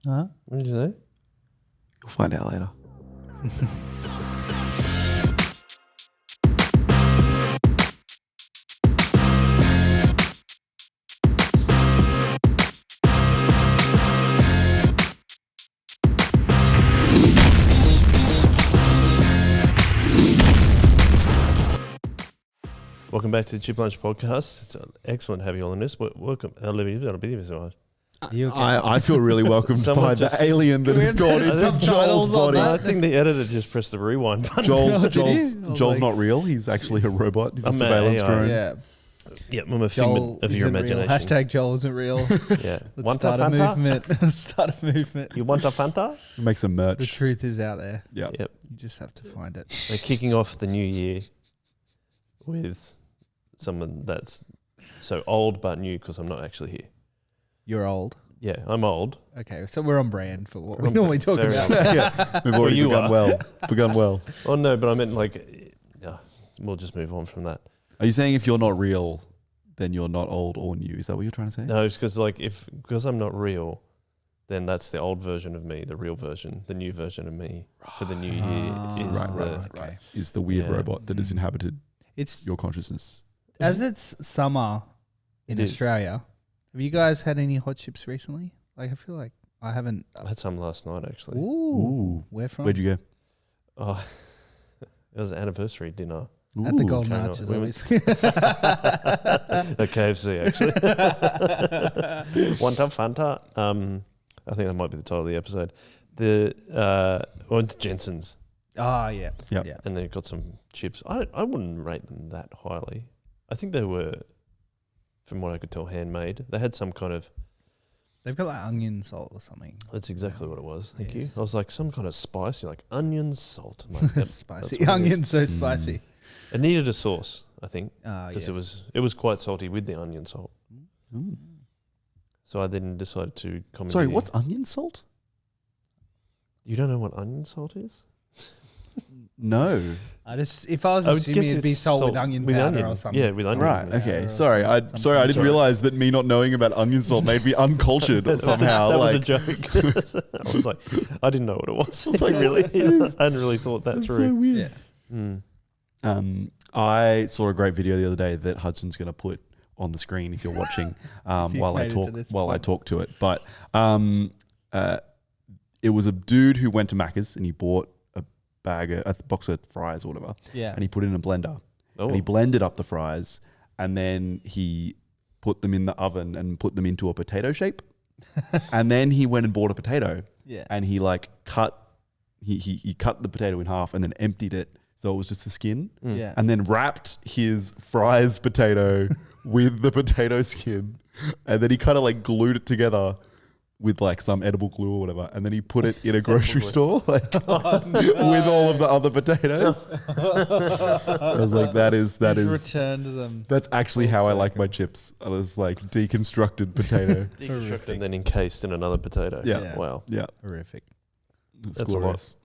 Huh? What did you say? You'll find out later. Welcome back to the Chip Lunch Podcast. It's excellent to have you all on this. Welcome. You okay? I feel really welcomed Someone by just- the alien that has gone into subtitles Joel's on body. I think the editor just pressed the rewind button. Joel's not real. He's actually a robot. He's a I'm an surveillance AI. drone. Yeah. Yeah, I'm a Joel figment of your isn't real. imagination. Hashtag Joel isn't real. Yeah. Let's Wanta start a Fanta? movement. Start a movement. You want a Fanta? Make some merch. The truth is out there. Yeah. Yep. You just have to find it. They're kicking off the new year with someone that's so old but new because I'm not actually here. You're old. Yeah, I'm old. Okay, so we're on brand for what we On normally talk very about. Yeah. We've already you begun are. well. Begun well. Oh, no, but I meant like, yeah, we'll just move on from that. Are you saying if you're not real, then you're not old or new? Is that what you're trying to say? No, it's because like because I'm not real, then that's the old version of me. The real version, the new version of me for the new year is Okay. Is the weird Yeah. robot that has inhabited It's your consciousness. as it's summer in It is. Australia. Have you guys had any hot chips recently? Like I feel like I haven't. I had some last night actually. Ooh, where from? Where'd you go? Oh, it was an anniversary dinner At the Ooh. Golden okay, no, Arches, we went- obviously. at KFC actually. Wanta Fanta. I think that might be the title of the episode. Went to Jensen's Oh yeah, Yep. yeah. and they got some chips. I wouldn't rate them that highly. I think they were, from what I could tell, handmade. They had some kind of. They've got like onion salt or something. That's exactly what it was. Thank you. Yes. I was like some kind of spice. You're like onion, salt. I'm like, yep, Spicy that's what it is. onion, so spicy. It needed a sauce, I think, Because because it was quite salty with the onion salt. Ooh. So I then decided to comment. Sorry, what's onion salt? You don't know what onion salt is? No. if I was I would assuming guess it'd be it's salt with onion powder or something. Yeah, with onion. Right. Yeah, Okay. or Sorry. I something. didn't Sorry. realize that me not knowing about onion salt made me uncultured That was a- somehow. that was a like, joke. I was like, I didn't know what it was. was like, really, what is this? I hadn't really thought that that's so through. weird. Yeah. Mm. I saw a great video the other day that Hudson's going to put on the screen if you're watching He's while I made it to this I point. talk to it. But it was a dude who went to Macca's and he bought a box of fries or whatever, Yeah. and he put it in a blender Oh, and he blended up the fries and then he put them in the oven and put them into a potato shape. And then he went and bought a potato Yeah. and he like cut the potato in half and then emptied it so it was just the skin. mm. Yeah. And then wrapped his fries potato with the potato skin. And then he kind of like glued it together with like some edible glue or whatever. And then he put it in a grocery store like with all of the other potatoes. I was like, Just return to them. that's actually how I like my chips. I was like deconstructed potato. Deconstructed and then encased in another potato. Yeah. Yeah. Wow. Yeah. Horrific. It's That's a lot. glorious.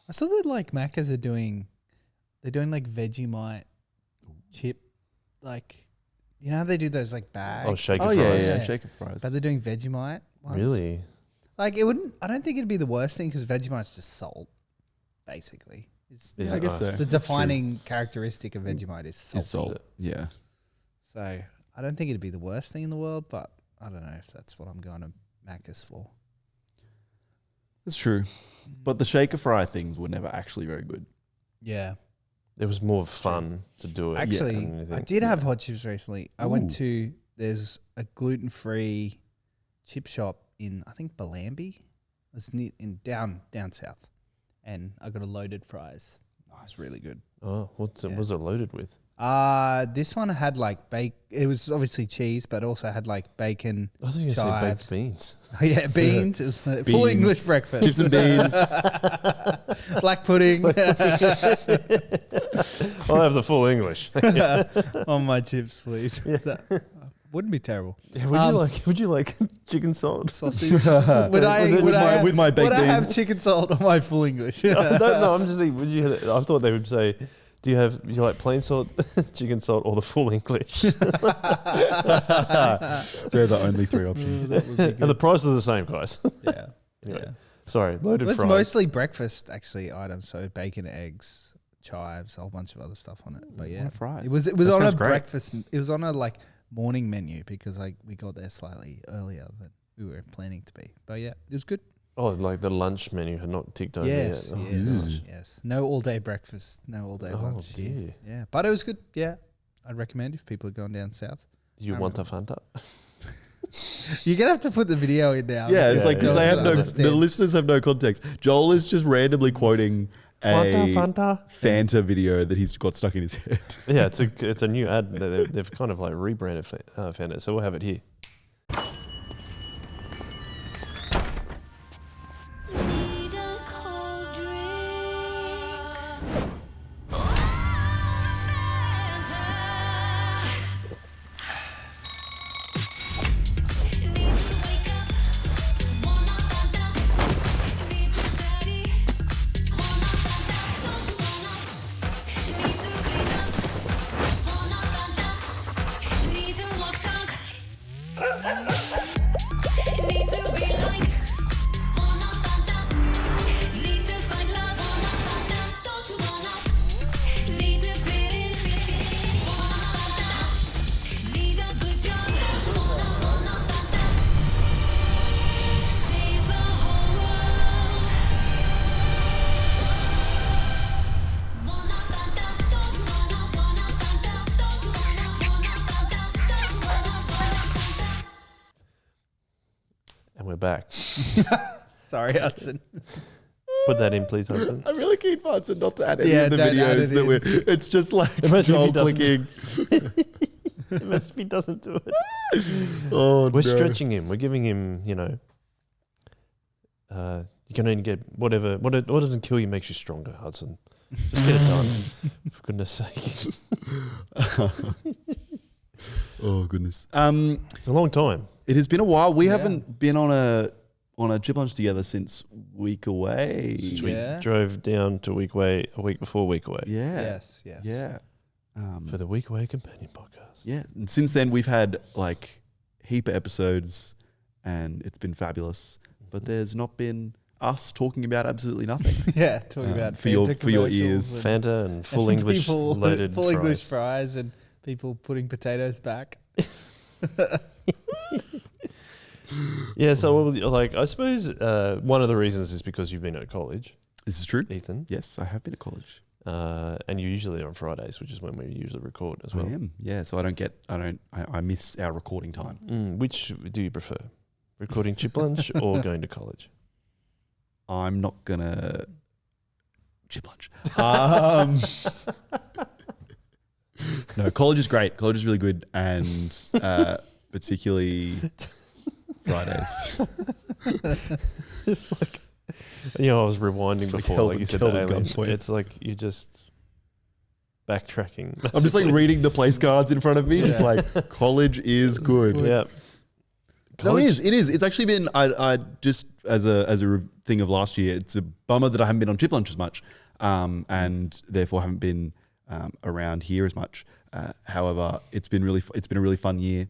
I saw that like Macca's are doing like Vegemite chip, like you know how they do those like bags. Oh, shaker Oh, fries. yeah. Yeah. Shaker fries. But they're doing Vegemite ones. Really? Like it wouldn't. I don't think it'd be the worst thing because Vegemite's just salt, basically. It's, Is Yeah, I it? guess so. the defining characteristic of Vegemite is salt. It's salt. Yeah. So I don't think it'd be the worst thing in the world, but I don't know if that's what I'm going to Macca's for. It's true. But the shaker fry things were never actually very good. Yeah. It was more fun to do it. Actually, than anything. I did have hot chips recently. I went Ooh. there's a gluten-free chip shop in, I think, Bellambi. It's down south. And I got a loaded fries. It's really good. Oh, what Yeah. was it loaded with? This one had like it was obviously cheese, but also had like bacon. I thought you were going to say baked Chives. beans. Oh, yeah, beans. It was a full Beans. English breakfast. Chips and beans. Black pudding I'll have the full English. on my chips, please. That wouldn't be terrible. Yeah, would you like chicken salt? Sausage. Would I? Was it Would I? with my baked Would I have beans? chicken salt on my full English? No, I'm just thinking. I thought they would say, "Do you like plain salt, chicken salt, or the full English?" They're the only three options. That would be And the good. price is the same, guys. Yeah. Anyway, Yeah. sorry, It loaded was fries. mostly breakfast actually items, so bacon, eggs, chives, a whole bunch of other stuff on it. But yeah, fries. it was That on a sounds great. breakfast. It was on a like morning menu because like we got there slightly earlier than we were planning to be. But yeah, it was good. Oh, like the lunch menu had not ticked over Yes, yet. Oh, yes, gosh. yes. No all day breakfast, no all day Oh, lunch. dear. Yeah, but it was good. Yeah, I'd recommend if people are going down south. Did you want a Fanta? You're gonna have to put the video in now. Yeah, it's Yeah, like because yeah, they have yeah. no, Understand. the listeners have no context. Joel is just randomly quoting a Fanta. Fanta video that he's got stuck in his head. Yeah, it's a new ad. They've kind of like rebranded Fanta, so we'll have it here. Need a cold drink. Need to wake up. Wanna Fanta. Need to study. Wanna Fanta. Don't you wanna? Need to clean up. Wanna Fanta. Need to walk talk. Need to be liked. Wanna Fanta. Need to find love. Wanna Fanta. Don't you wanna? Need to fit in. Wanna Fanta. Need a good job. Don't you wanna Fanta? Save the whole world. Wanna Fanta. Don't you wanna Fanta? Don't you wanna Fanta? Don't you wanna Fanta? And we're back. Sorry, Hudson. Put that in, please, Hudson. I'm really keen for Hudson not to add any Yeah, of the don't add videos it that in. we're. It's just like Imagine if he Joel doesn't. clicking. Imagine if he doesn't do it. Oh, We're no. stretching him. We're giving him, you can only get whatever. What doesn't kill you makes you stronger, Hudson. Just get it done, for goodness sake. Oh goodness. It's a long time. It has been a while. We Yeah. haven't been on a chip lunch together since week away. Since we Yeah. drove down to Week Away a week before Week Away Yeah. Yes, yes. Yeah. for the Week Away companion podcast. Yeah. And since then we've had like heap of episodes and it's been fabulous. But there's not been us talking about absolutely nothing. Yeah, talking about for your Fanta ears. commercials and Fanta and full English people, loaded full fries. English fries and people putting potatoes back. Yeah, so like I suppose one of the reasons is because you've been at college, This is true. Ethan, Yes, I have been to college. and you're usually on Fridays, which is when we usually record as well. I am. Yeah. So I miss our recording time. Which do you prefer, recording chip lunch or going to college? I'm not gonna chip lunch. No, college is great. College is really good, and particularly Fridays. Just like, I was rewinding It's like before, held like you at- said, held the at alien. gunpoint. It's like you're just backtracking. I'm just like massively. reading the place cards in front of me, just Yeah. like college is good. Yeah. No, it is. It is. It's actually been. I just as a thing of last year. It's a bummer that I haven't been on chip lunch as much, and therefore haven't been around here as much. However, it's been a really fun year.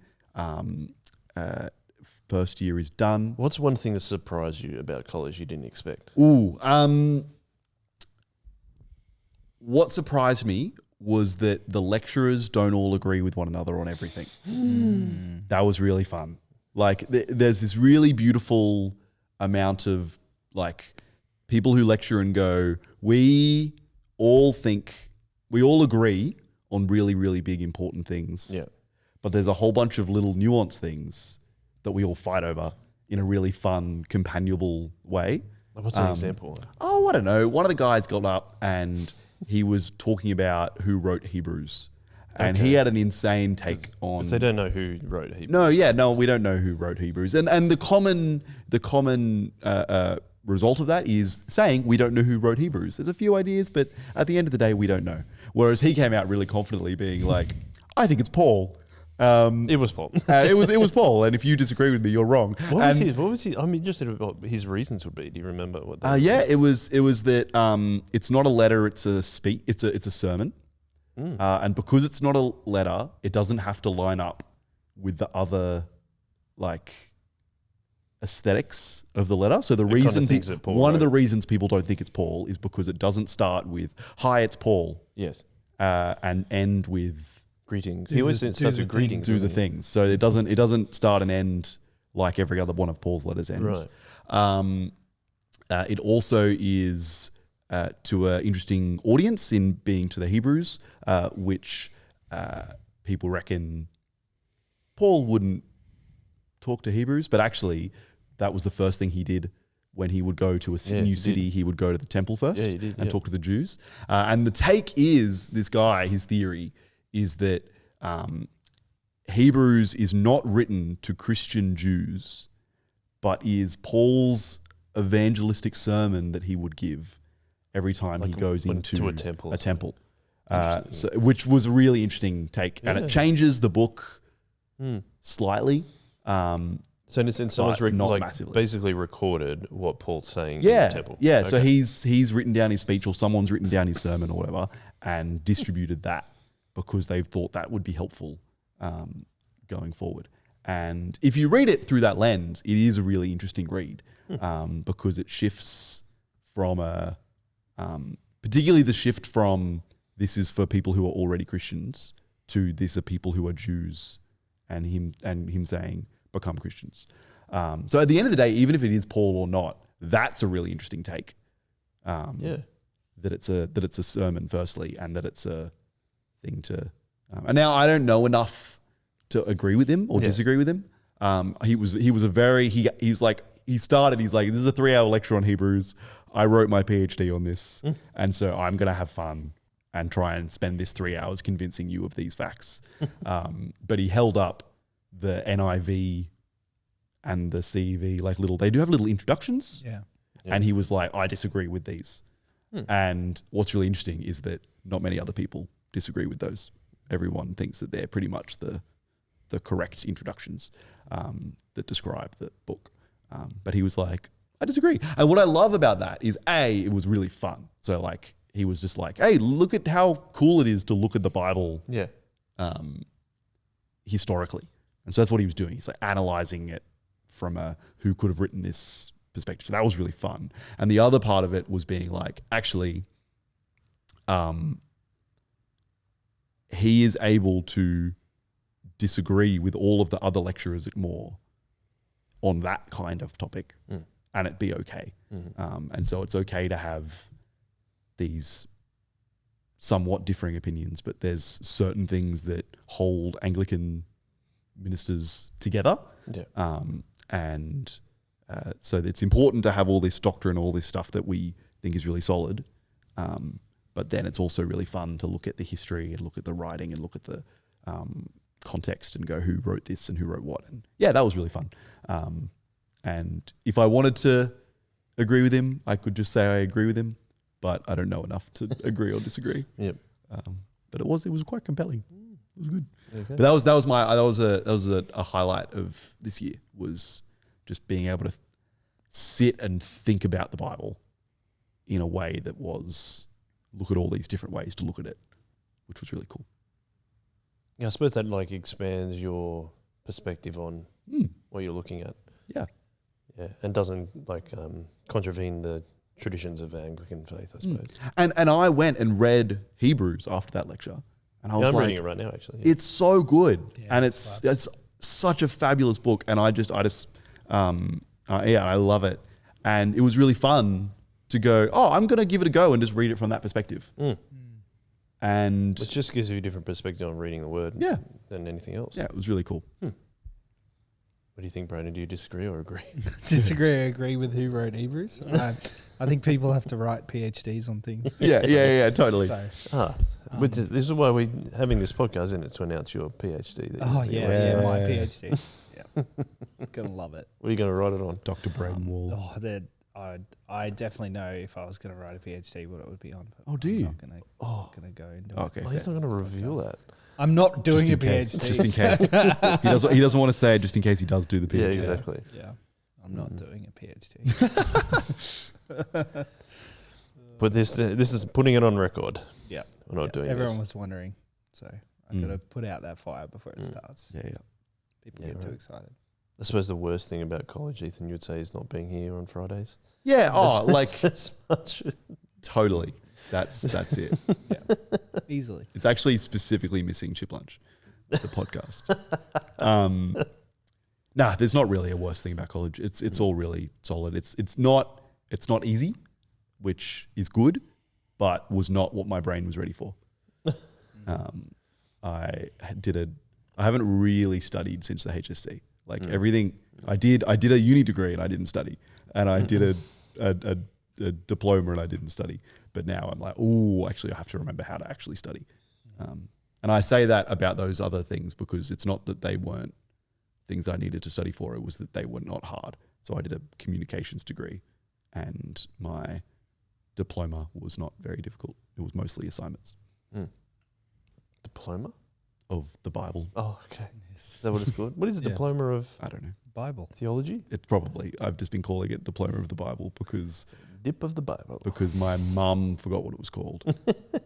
First year is done. What's one thing that surprised you about college you didn't expect? Ooh. What surprised me was that the lecturers don't all agree with one another on everything. That was really fun. Like there's this really beautiful amount of like people who lecture and go, we all agree on really, really big important things. Yeah. But there's a whole bunch of little nuanced things that we all fight over in a really fun, companionable way. What's an example? Oh, I don't know. One of the guys got up and he was talking about who wrote Hebrews. And he had an insane take on. Because they don't know who wrote Hebrew. No, we don't know who wrote Hebrews. And the common result of that is saying we don't know who wrote Hebrews. There's a few ideas, but at the end of the day, we don't know. Whereas he came out really confidently being like, I think it's Paul. It was Paul. It was Paul. And if you disagree with me, you're wrong. What was he? I'm interested in what his reasons would be. Do you remember what they Yeah, it was that it's not a letter, it's a speech, it's a sermon. And because it's not a letter, it doesn't have to line up with the other like aesthetics of the letter. So the kind of reason, things that Paul one of wrote. the reasons people don't think it's Paul is because it doesn't start with "Hi, it's Paul," Yes. and end with Greetings. Do He always the- starts do with the greetings. "Do the doesn't he? things." So it doesn't start and end like every other one of Paul's letters ends. Right. It also is to an interesting audience in being to the Hebrews, which people reckon Paul wouldn't talk to Hebrews, but actually that was the first thing he did when he would go to a Yeah, new he city. did. He would go to the temple first Yeah, he did, and yeah. talk to the Jews. And the take is, this guy, his theory is that Hebrews is not written to Christian Jews, but is Paul's evangelistic sermon that he would give every time he Like goes when- into to a temple or A temple. Interesting. So, which was a really interesting take, and Yeah. it changes the book Hmm. slightly. So in a sense, someone's But not like massively. basically recorded what Paul's saying Yeah, in the temple. yeah. So Okay. he's written down his speech, or someone's written down his sermon, or whatever, and distributed that because they've thought that would be helpful going forward. And if you read it through that lens, it is a really interesting read because it shifts from particularly the shift from this is for people who are already Christians to this are people who are Jews, and him saying become Christians. So at the end of the day, even if it is Paul or not, that's a really interesting take. Yeah. That it's a sermon firstly, and that it's a thing to. And now I don't know enough to agree with him or Yeah. disagree with him. He's like this is a 3-hour lecture on Hebrews. I wrote my PhD on this, and so I'm gonna have fun and try and spend this 3 hours convincing you of these facts. But he held up the NIV and the CEV they do have little introductions. Yeah. Yeah. And he was like, I disagree with these. And what's really interesting is that not many other people disagree with those. Everyone thinks that they're pretty much the correct introductions that describe the book. But he was like, I disagree. And what I love about that is it was really fun. So like he was just like, hey, look at how cool it is to look at the Bible Yeah. historically. And so that's what he was doing. He's like analyzing it from who could have written this perspective. So that was really fun. And the other part of it was being like, actually, he is able to disagree with all of the other lecturers more on that kind of topic, and it be okay. And so it's okay to have these somewhat differing opinions, but there's certain things that hold Anglican ministers together. Yeah. So it's important to have all this doctrine, all this stuff that we think is really solid. But then it's also really fun to look at the history and look at the writing and look at the context and go, who wrote this and who wrote what. And yeah, that was really fun. And if I wanted to agree with him, I could just say I agree with him, but I don't know enough to agree or disagree. Yep. But it was quite compelling. It was good. Okay. But that was a highlight of this year, was just being able to sit and think about the Bible in a way that was look at all these different ways to look at it, which was really cool. Yeah, I suppose that like expands your perspective on what you're looking at. Yeah. Yeah, and doesn't like contravene the traditions of Anglican faith, I suppose. And I went and read Hebrews after that lecture, and I was I'm like, reading it right now, actually. Yeah. it's so good, Yeah, and it it's slaps. such a fabulous book, and I love it, and it was really fun to go, I'm going to give it a go and just read it from that perspective, and It just gives you a different perspective on reading the word Yeah. than anything else. yeah, it was really cool. What do you think, Brandon? Do you disagree or agree? Disagree or agree with who wrote Hebrews? I think people have to write PhDs on things. Yeah, totally. So, Which this is why we're having this podcast, isn't it? To announce your PhD. that you- my Yeah. PhD. Yeah, gonna love it. What are you going to write it on? Dr. Braden Wall. I definitely know if I was gonna write a PhD what it would be on. But Oh, do I'm you? not gonna go into it. Okay, Oh, he's fair. not going to reveal that. I'm not doing Just a in case. PhD. Just in case. He doesn't want to say it just in case he does do the PhD. Yeah, exactly. Yeah, I'm not doing a PhD. But this is putting it on record. Yeah, We're not doing Everyone this. was wondering, so I gotta put out that fire before it starts. Yeah. People Yeah, get too right. excited. I suppose the worst thing about college, Ethan, you'd say, is not being here on Fridays. Yeah. Oh, like As much. totally. That's it. Easily. It's actually specifically missing Chip Lunch, the podcast. Nah, there's not really a worse thing about college. It's all really solid. It's not easy, which is good, but was not what my brain was ready for. I haven't really studied since the HSC. Like everything I did a uni degree and I didn't study, and I did a diploma and I didn't study. But now I'm like, oh, actually, I have to remember how to actually study. And I say that about those other things because it's not that they weren't things that I needed to study for. It was that they were not hard. So I did a communications degree, and my diploma was not very difficult. It was mostly assignments Diploma? of the Bible. Oh, okay. Is that what it's called? What is a Yeah. diploma of I don't know. Bible. theology? It's probably, I've just been calling it diploma of the Bible because Dip of the Bible. my mum forgot what it was called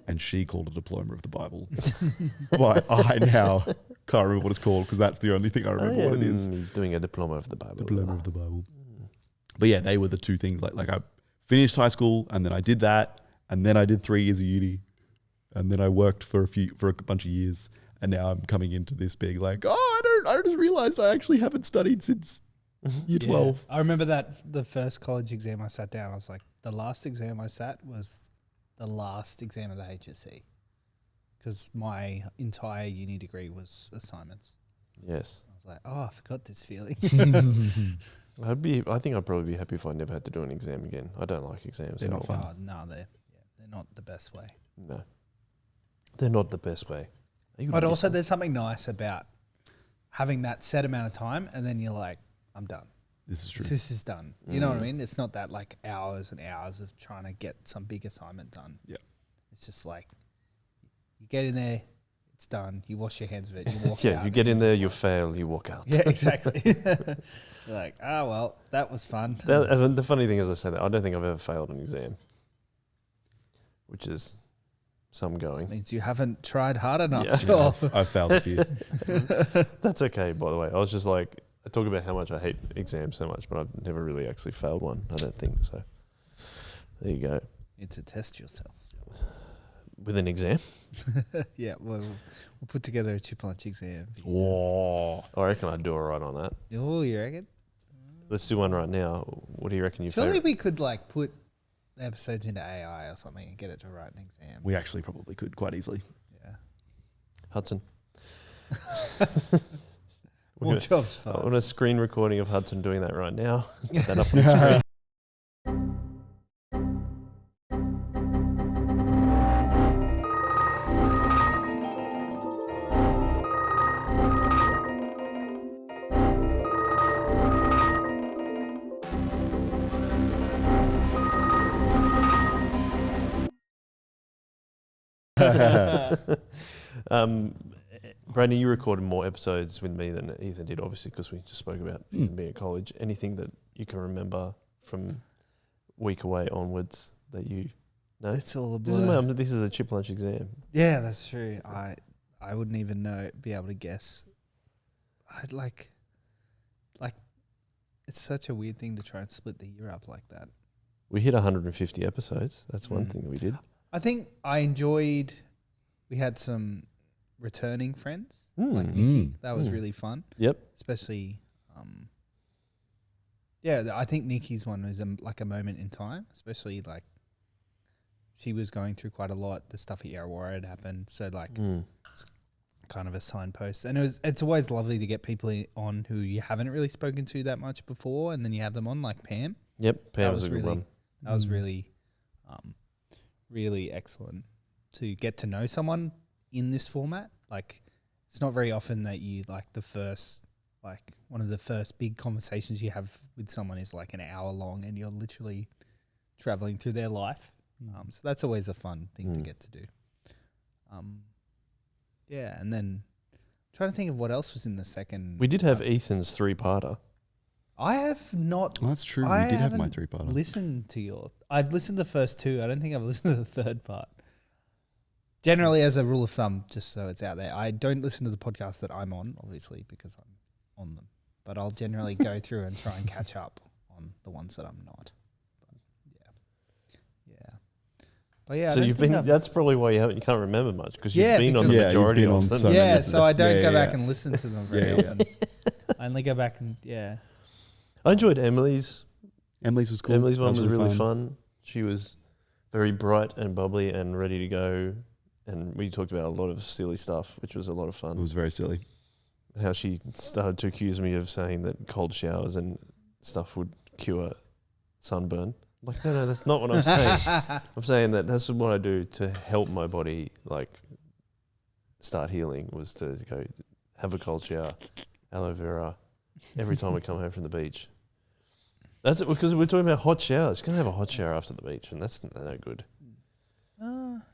and she called it diploma of the Bible. But I now can't remember what it's called because that's the only thing I remember what it is. Doing a diploma of the Bible. Diploma of the Bible. But yeah, they were the two things. Like I finished high school and then I did that, and then I did 3 years of uni, and then I worked for a bunch of years, and now I'm coming into this being like, oh, I just realized I actually haven't studied since year 12. I remember that the first college exam I sat down, I was like, the last exam I sat was the last exam of the HSC, because my entire uni degree was assignments. Yes. I was like, oh, I forgot this feeling. I think I'd probably be happy if I never had to do an exam again. I don't like exams. They're at not all. fun. Oh, no, they're not the best way. No. They're not the best way. Are you But gonna also, be there's something nice about having that set amount of time, and then you're like, I'm done. This is true. This is done. You know what I mean? It's not that like hours and hours of trying to get some big assignment done. Yeah. It's just like you get in there, it's done. You wash your hands of it. You walk Yeah, out. you get in and there, you're you just fail, you walk out. like, yeah, exactly. You're like, oh well, that was fun. And the funny thing is, I say that I don't think I've ever failed an exam, which is some This going. means you haven't tried hard enough. Yeah. Joel. I've failed a few. That's okay, by the way. I was just like, I talk about how much I hate exams so much, but I've never really actually failed one. I don't think so. There you go. You need to test yourself. With an exam, Yeah, we'll put together a chip lunch exam. Whoa. I reckon I'd do all right on that. Oh, you reckon? Let's do one right now. What do you reckon? Surely we could like put episodes into AI or something and get it to write an exam. We actually probably could quite easily. Yeah. Hudson. More jobs I fun. want a screen recording of Hudson doing that right now. Put that up on the screen. Brandon, you recorded more episodes with me than Ethan did, obviously, because we just spoke about Ethan being at college. Anything that you can remember from week away onwards that you know? It's all a This is blur. this is a chip lunch exam. Yeah, that's true. I wouldn't even be able to guess. I'd like it's such a weird thing to try and split the year up like that. We hit 150 episodes. That's one thing that we did. I think I enjoyed. We had some returning friends like Nikki. That was really fun. Yep. Especially, I think Nikki's one was like a moment in time. Especially like she was going through quite a lot. The stuff at Yarrawara had happened, so like it's kind of a signpost. And it's always lovely to get people on who you haven't really spoken to that much before, and then you have them on like Pam. Yep. Pam was a good really one. That was really, really excellent to get to know someone in this format. Like, it's not very often that you like one of the first big conversations you have with someone is like an hour long, and you're literally traveling through their life. So that's always a fun thing to get to do. Yeah, and then I'm trying to think of what else was in the second. We did have Ethan's 3-parter. I have not. Well, that's true. I We did have my haven't 3-parter. Listened to your. I've listened to the first two. I don't think I've listened to the third part. Generally, as a rule of thumb, just so it's out there, I don't listen to the podcast that I'm on, obviously, because I'm on them. but I'll generally go through and try and catch up on the ones that I'm not. But yeah. So you've been. That's probably why you can't remember much because you've been on the you've majority been of on them. so many yeah, of so them. I don't Yeah, go yeah, back yeah. and listen to them very Yeah, often. I only go back and I enjoyed Emily's. Emily's was cool. Emily's That one was really fun. She was very bright and bubbly and ready to go. And we talked about a lot of silly stuff, which was a lot of It fun. was very silly. How she started to accuse me of saying that cold showers and stuff would cure sunburn. I'm like, no, that's not what I'm saying. I'm saying that that's what I do to help my body like start healing was to go have a cold shower, aloe vera, every time we come home from the beach. That's it, because we're talking about hot showers. You're going to have a hot shower after the beach, and that's no good.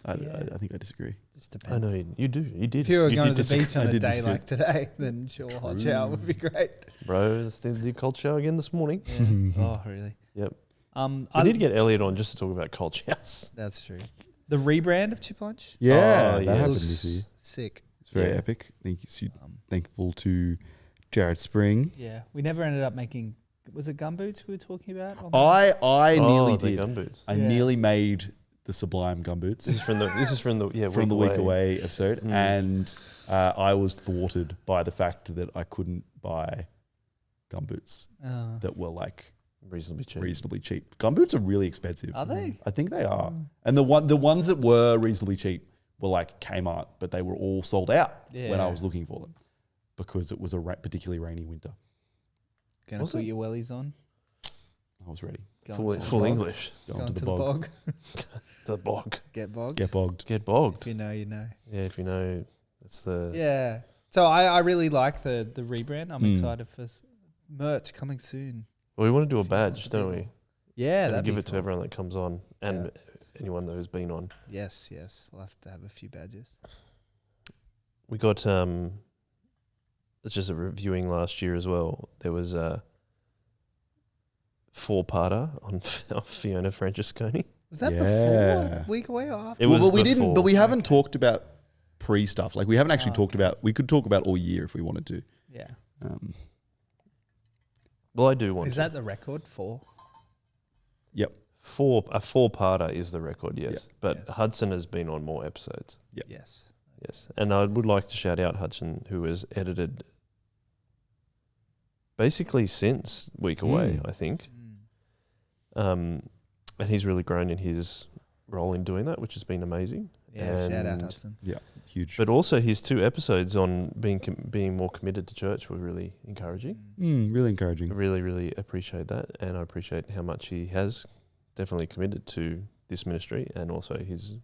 I think I disagree. Just depends. I know you do. You did. If you were going to the disagree. beach on I a did day disagree. like today, then sure, hot shower would be great. Bro, did cold shower again this morning. Yeah. Oh, really? Yep. I I did get Elliot on just to talk about cold showers. That's true. The rebrand of Chip Lunch? Yeah, Oh, that yeah. happened Looks this year. sick. It's very Yeah. epic. Thankful to Jared Spring. Yeah. We never ended up making, was it gumboots we were talking about? on I nearly the did. gumboots. I Yeah. nearly made the Sublime This gumboots is from the from the Week Away episode, Mm. and I was thwarted by the fact that I couldn't buy gumboots the- that were like reasonably cheap. reasonably cheap. Gumboots are really expensive. Are they? I think they are. And the ones that were reasonably cheap were like Kmart, but they were all sold out when I Yeah. was looking for them because it was a particularly rainy winter. Gonna Was put it? your wellies on? I was ready. Full, to the full bog. English. Going Going to the bog. The bog. Get bogged? Get bogged. Get bogged. If you know, you know. Yeah, if you know, that's the. Yeah. So I really like the rebrand. I'm Mm. excited for merch coming soon. Well, we want to do a Few badge, hundred don't we? people. Yeah, And that'd give be it to cool. everyone that comes on and anyone that has been on. Yes, yes. We'll have to have a few badges. We got it's just a reviewing last year as well. There was a 4-parter on Fiona Francesconi. Was that Yeah. before Week Away or after? It Well, was but we didn't. before. But we haven't talked about pre stuff. Like we haven't actually Oh, talked okay. about. We could talk about all year if we wanted to. Yeah. Well, I do want Is to. that the record for? Yep. A 4-parter is the record, yes. Yeah. But Yes. Hudson has been on more episodes. Yeah. Yes. Yes. And I would like to shout out Hudson, who has edited basically since Week Away, I think. And he's really grown in his role in doing that, which has been amazing. Yeah, shout out And- Hudson. Huge. But also his 2 episodes on being more committed to church were really encouraging. Really I encouraging. really, really appreciate that, and I appreciate how much he has definitely committed to this ministry, and also his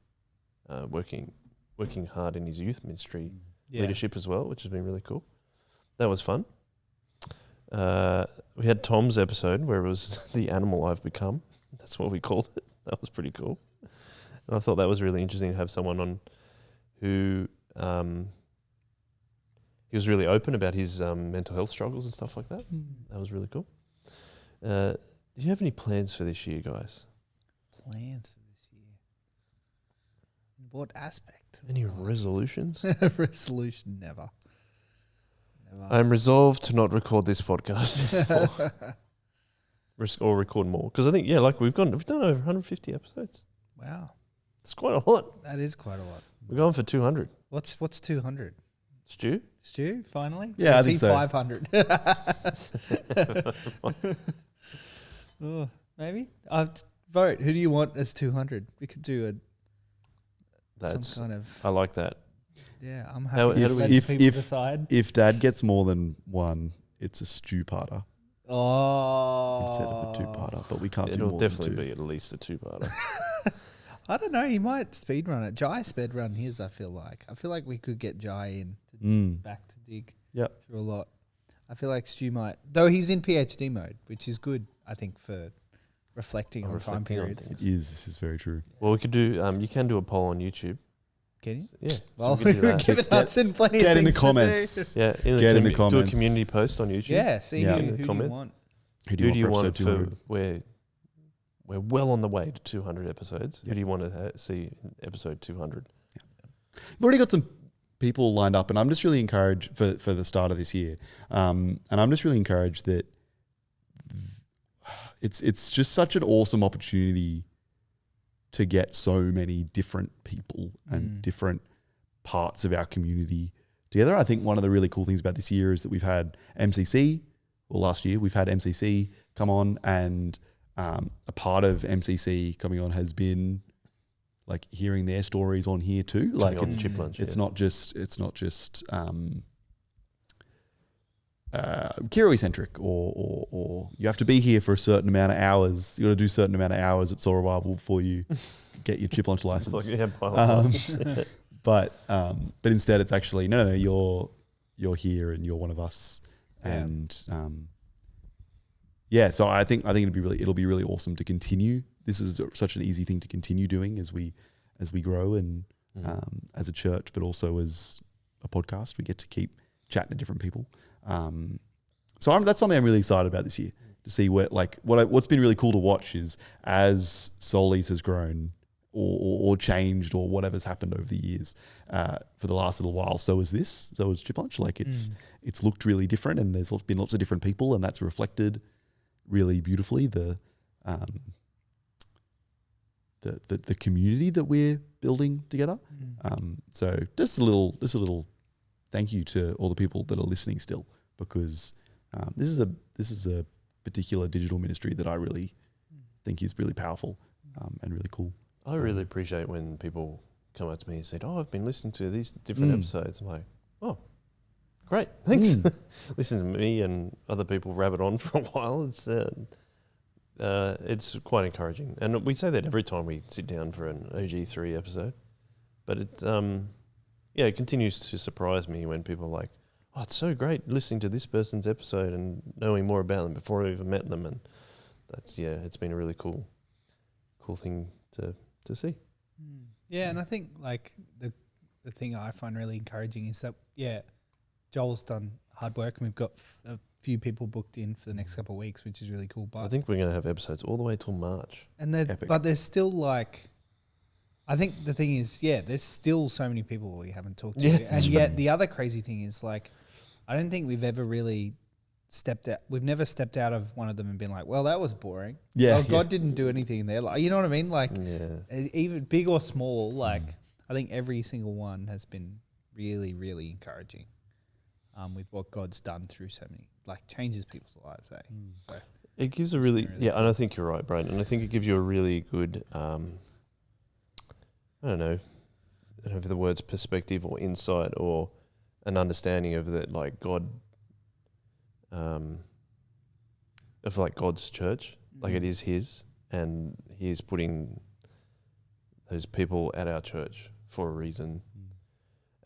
working hard in his youth ministry Yeah. leadership as well, which has been really cool. That was fun. We had Tom's episode where it was the animal I've become. That's what we called it. That was pretty cool. And I thought that was really interesting to have someone on who he was really open about his mental health struggles and stuff like that. That was really cool. Do you have any plans for this year, guys? Plans for this year. In what aspect? Any resolutions? Resolution, never. Never. I'm resolved to not record this podcast or record more, because I think we've done over 150 episodes. Wow, It's quite a lot. that is quite a lot. We're going for 200. What's 200? Stu? Stu, finally? Yeah, I Is think he so. 500? Oh, maybe. Vote. Who do you want as 200? We could do That's. some kind of. I like that. Yeah, I'm How- happy how to do let we- people if- decide. If Dad gets more than one, it's a stew-parter Oh. instead of a two-parter. But we can't do It'll more definitely than be at least a 2-parter. I don't know. He might speedrun it. Jai speedrun his, I feel like. I feel like we could get Jai in to two. back to dig Yep. through a lot. I feel like Stu might, though he's in PhD mode, which is good, I think, for reflecting on time Reflecting on periods. things. It is. This is very true. Well, we could do. You can do a poll on YouTube. Can you? Yeah. Well, so we we're could do that. giving Hudson plenty Get of in the things to do. comments. Yeah. Get in the Do a comments. community post on YouTube. Yeah, see Yeah. who, In the who do you comments. want. Who Who do you want episode for 200? we're well on the way to 200 episodes. Yeah. Who do you want to see in episode 200? We've already got some people lined up, and I'm just really encouraged for the start of this year. And I'm just really encouraged that it's just such an awesome opportunity to get so many different people and different parts of our community together. I think one of the really cool things about this year is that we've had MCC, well, last year we've had MCC come on, and a part of MCC coming on has been like hearing their stories on here too. Like on Chip Lunch, it's not just Kiwi centric or you have to be here for a certain amount of hours. You got to do a certain amount of hours at Soul Revival before you get your Chip Lunch license. It's like, pilot. But instead it's actually no, you're here and you're one of us. And so I think it'll be really awesome to continue. This is such an easy thing to continue doing as we grow and as a church, but also as a podcast. We get to keep chatting to different people. So that's something I'm really excited about this year, to see what's been really cool to watch is as Soulies has grown or changed or whatever's happened over the years for the last little while. So is Chip Lunch. Like it's looked really different, and there's been lots of different people, and that's reflected really beautifully the community that we're building together. So just a little thank you to all the people that are listening still, because this is a particular digital ministry that I really think is really powerful and really cool. I really appreciate when people come up to me and say, "Oh, I've been listening to these different episodes." I'm like, "Oh, great, thanks." Listen to me and other people rabbit on for a while. It's quite encouraging, and we say that every time we sit down for an OG3 episode. But it continues to surprise me when people are like, "Oh, it's so great listening to this person's episode and knowing more about them before I even met them," and it's been a really cool thing to see. Yeah, and I think like the thing I find really encouraging is that Joel's done hard work, and we've got a few people booked in for the next couple of weeks, which is really cool. But I think we're going to have episodes all the way till March. And but there's still like, I think the thing is, there's still so many people we haven't talked to, and yet the other crazy thing is like, I don't think we've ever really stepped out. We've never stepped out of one of them and been like, well, that was boring. Yeah, God didn't do anything there. Like, you know what I mean? Like, even big or small, like I think every single one has been really, really encouraging. With what God's done through so many, like changes people's lives. So it gives a really and I think you're right, Brian. And I think it gives you a really good, I don't know if the words perspective or insight or an understanding of that, like God, of like God's church, like it is His, and He is putting those people at our church for a reason.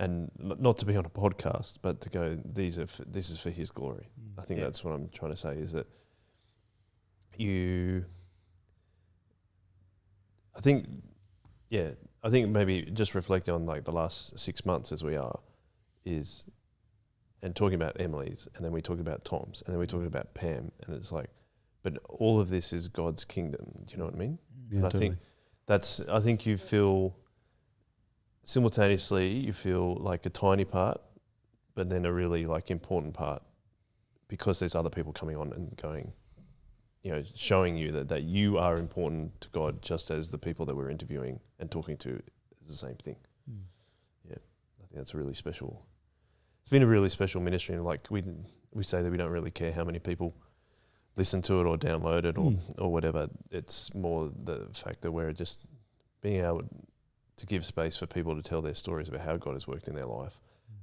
And not to be on a podcast, but to go, this is for His glory. I think that's what I'm trying to say, is that I think maybe just reflecting on like the last 6 months as we are, and talking about Emily's, and then we talked about Tom's, and then we talked about Pam, and it's like, but all of this is God's kingdom. Do you know what I mean? Yeah, and totally. I think you feel, simultaneously, you feel like a tiny part, but then a really like important part, because there's other people coming on and going, showing you that you are important to God, just as the people that we're interviewing and talking to is the same thing. Yeah, I think that's a really special. It's been a really special ministry, and like we say that we don't really care how many people listen to it or download it or whatever. It's more the fact that we're just being able to give space for people to tell their stories about how God has worked in their life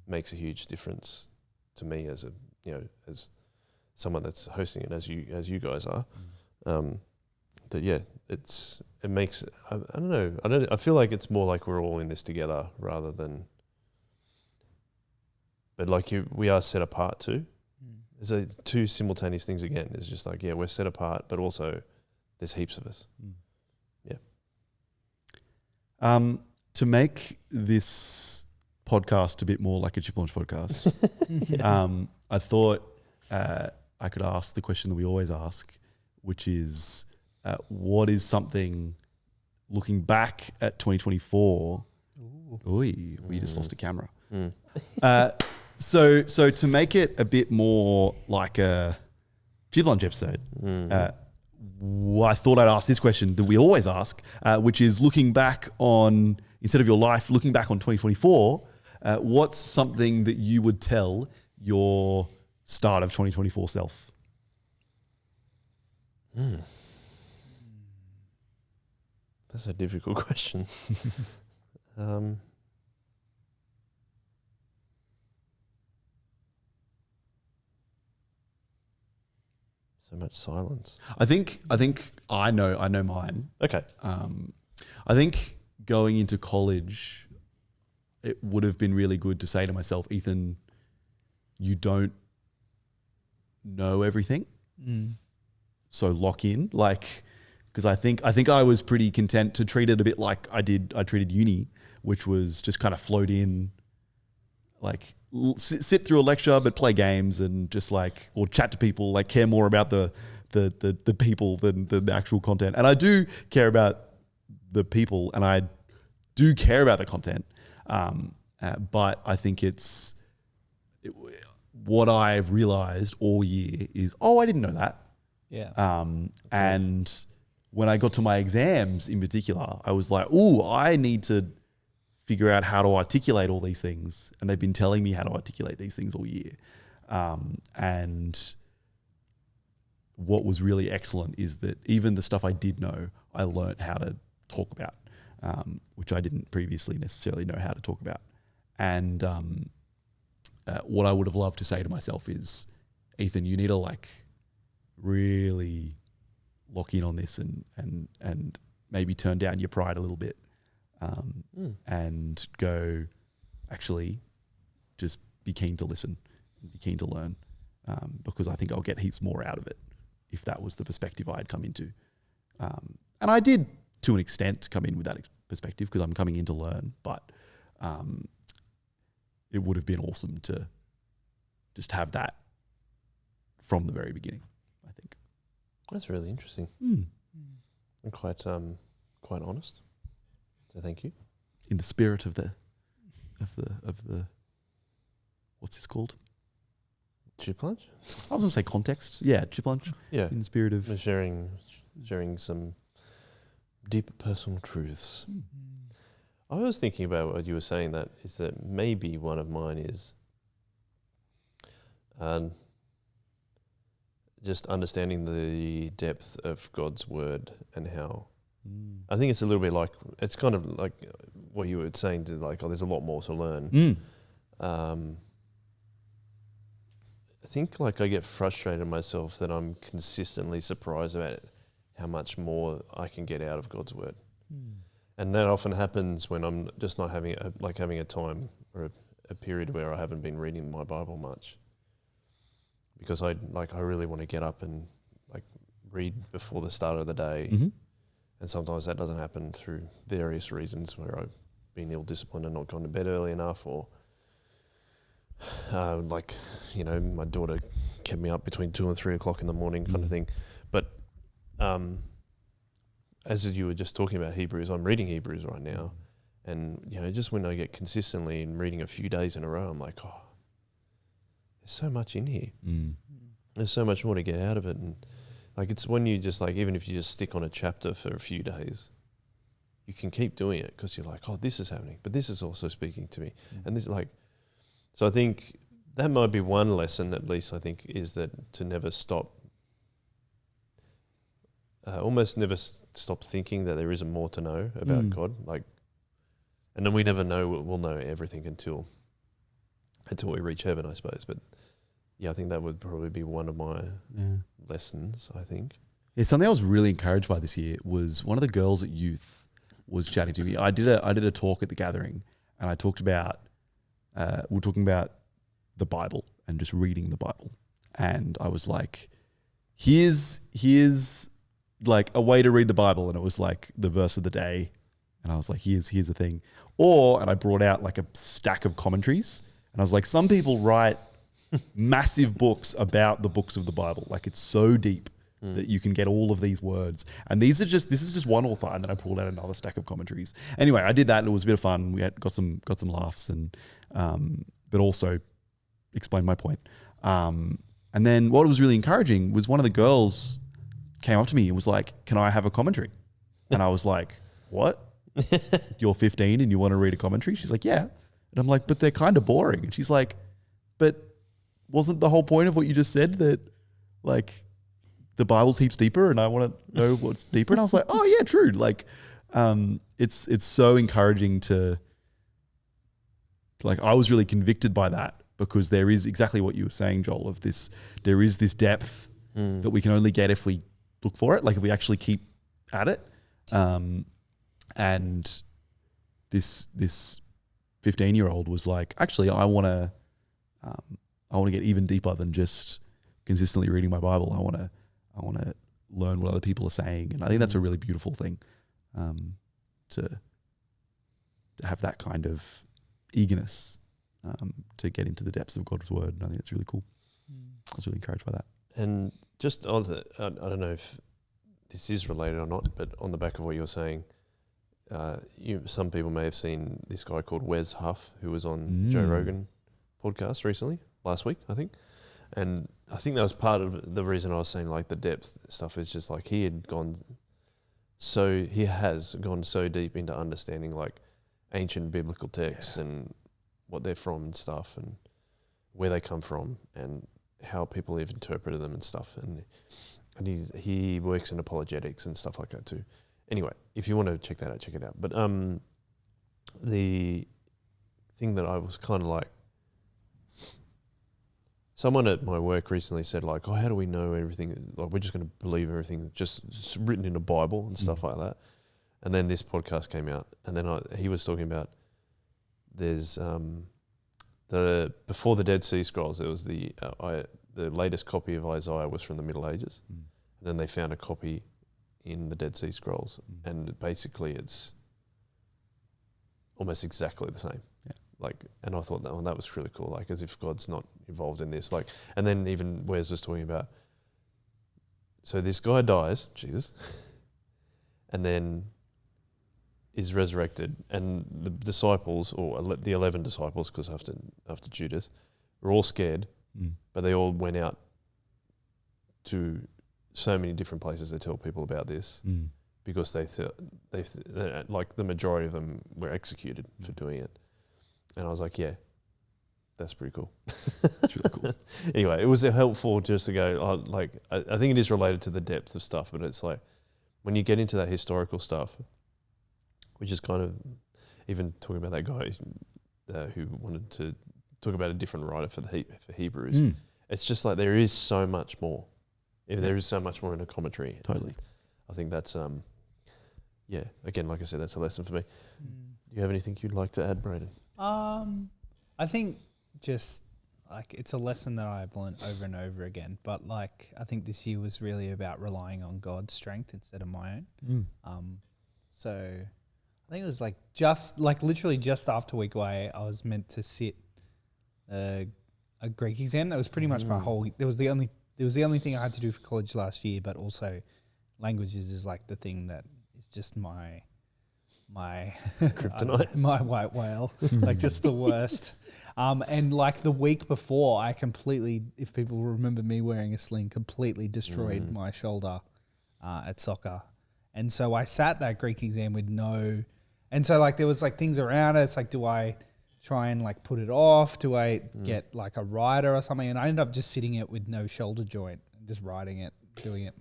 makes a huge difference to me as as someone that's hosting it, as you guys are. It makes, I don't know, I feel like it's more like we're all in this together rather than, but like we are set apart too. There's two simultaneous things again. It's just like, we're set apart, but also there's heaps of us. To make this podcast a bit more like a Chip Lunch podcast, I thought I could ask the question that we always ask, which is, what is something, looking back at 2024, Oi, we just lost a camera. Mm. So to make it a bit more like a Jib Lunch episode, I thought I'd ask this question that we always ask, which is looking back on, instead of your life, looking back on 2024, what's something that you would tell your start of 2024 self? That's a difficult question. So much silence. I think I know mine. Okay. I think going into college, it would have been really good to say to myself, Ethan, you don't know everything. So lock in, because I think I was pretty content to treat it a bit like I treated uni, which was just kind of float in, sit through a lecture, but play games and just or chat to people, care more about the people than the actual content. And I do care about the people and I do care about the content. But I think what I've realized all year is, I didn't know that. Yeah. And when I got to my exams in particular, I was like, I need to figure out how to articulate all these things. And they've been telling me how to articulate these things all year. And what was really excellent is that even the stuff I did know, I learned how to talk about, which I didn't previously necessarily know how to talk about. And what I would have loved to say to myself is, Ethan, you need to really lock in on this and maybe turn down your pride a little bit, and go, actually, just be keen to listen and be keen to learn, because I think I'll get heaps more out of it if that was the perspective I had come into. And I did, to an extent, come in with that perspective because I'm coming in to learn, but it would have been awesome to just have that from the very beginning, I think. That's really interesting. Mm. And quite honest. So thank you. In the spirit of the what's this called? Chip lunch? I was gonna say context. Yeah, chip lunch. Yeah. In the spirit of We're sharing some deep personal truths. I was thinking about what you were saying, that is that maybe one of mine is just understanding the depth of God's word and how I think it's a little bit it's kind of like what you were saying, there's a lot more to learn. I think I get frustrated myself that I'm consistently surprised about how much more I can get out of God's word. And that often happens when I'm just not having a time or a period where I haven't been reading my Bible much, because I really want to get up and read before the start of the day. And sometimes that doesn't happen through various reasons, where I've been ill-disciplined and not gone to bed early enough, or my daughter kept me up between 2 and 3 o'clock in the morning kind of thing. But as you were just talking about Hebrews, I'm reading Hebrews right now. And, just when I get consistently in reading a few days in a row, I'm like, there's so much in here. There's so much more to get out of it. And it's when you just even if you just stick on a chapter for a few days, you can keep doing it because you're this is happening, but this is also speaking to me. And this so I think that might be one lesson, at least I think, is that to never stop, almost never stop thinking that there isn't more to know about God. And then we never know, we'll know everything until we reach heaven, I suppose. But yeah, I think that would probably be one of my lessons, I think. Yeah, something I was really encouraged by this year was one of the girls at youth was chatting to me. I did a talk at the gathering, and I talked about we're talking about the Bible and just reading the Bible. And I was like, here's a way to read the Bible. And it was the verse of the day. And I was like, here's the thing. And I brought out a stack of commentaries. And I was like, some people write massive books about the books of the Bible. It's so deep. that you can get all of these words. And this is just one author, and then I pulled out another stack of commentaries. Anyway, I did that, and it was a bit of fun. We got some laughs, and but also explained my point. And then what was really encouraging was one of the girls came up to me and was like, "Can I have a commentary?" And I was like, "What? You're 15 and you want to read a commentary?" She's like, "Yeah." And I'm like, "But they're kind of boring." And she's like, "But wasn't the whole point of what you just said that like the Bible's heaps deeper and I want to know what's deeper?" And I was like, "Oh yeah, true." Like, it's so encouraging to, like, I was really convicted by that because there is exactly what you were saying, Joel, of this, there is this depth that we can only get if we look for it, like if we actually keep at it. And this 15-year-old was like, actually, I want to get even deeper than just consistently reading my Bible. I want to learn what other people are saying, and I think that's a really beautiful thing, to have that kind of eagerness to get into the depths of God's word. And I think it's really cool. I was really encouraged by that. And just on the, I don't know if this is related or not, but on the back of what you're saying, some people may have seen this guy called Wes Huff, who was on Joe Rogan podcast recently, last week, I think. And I think that was part of the reason I was saying like the depth stuff is just like he has gone so deep into understanding like ancient biblical texts and what they're from and stuff and where they come from and how people have interpreted them and stuff. And he works in apologetics and stuff like that too. Anyway, if you want to check that out, check it out. But the thing that I was kind of like, someone at my work recently said like, "Oh, how do we know everything? Like, we're just going to believe everything just it's written in the Bible and stuff like that." And then this podcast came out, and then he was talking about there's before the Dead Sea Scrolls, there was the latest copy of Isaiah was from the Middle Ages, and then they found a copy in the Dead Sea Scrolls, and basically it's almost exactly the same. Yeah. Like, and I thought that was really cool. Like, as if God's not involved in this. Like, and then even Wes was talking about. So this guy dies, Jesus, and then is resurrected, and the disciples, or the 11 disciples, because after Judas, were all scared, but they all went out to so many different places to tell people about this, because they like the majority of them were executed for doing it. And I was like, yeah, that's pretty cool. It's really cool. Anyway, it was helpful just to go, I think it is related to the depth of stuff, but it's like when you get into that historical stuff, which is kind of even talking about that guy who wanted to talk about a different writer for Hebrews. It's just like there is so much more. There is so much more in a commentary. Totally. I think that's again, like I said, that's a lesson for me. Do you have anything you'd like to add, Brayden? I think just like it's a lesson that I've learned over and over again. But like I think this year was really about relying on God's strength instead of my own. So I think it was like literally just after week away, I was meant to sit a Greek exam. That was pretty much my whole. It was the only thing I had to do for college last year. But also, languages is like the thing that is just my kryptonite, my white whale, like just the worst. And like the week before, I completely, if people remember me wearing a sling, completely destroyed my shoulder at soccer. And so I sat that Greek exam with and so like there was like things around it. It's like, do I try and like put it off? Do I get like a rider or something? And I ended up just sitting it with no shoulder joint and just riding it, doing it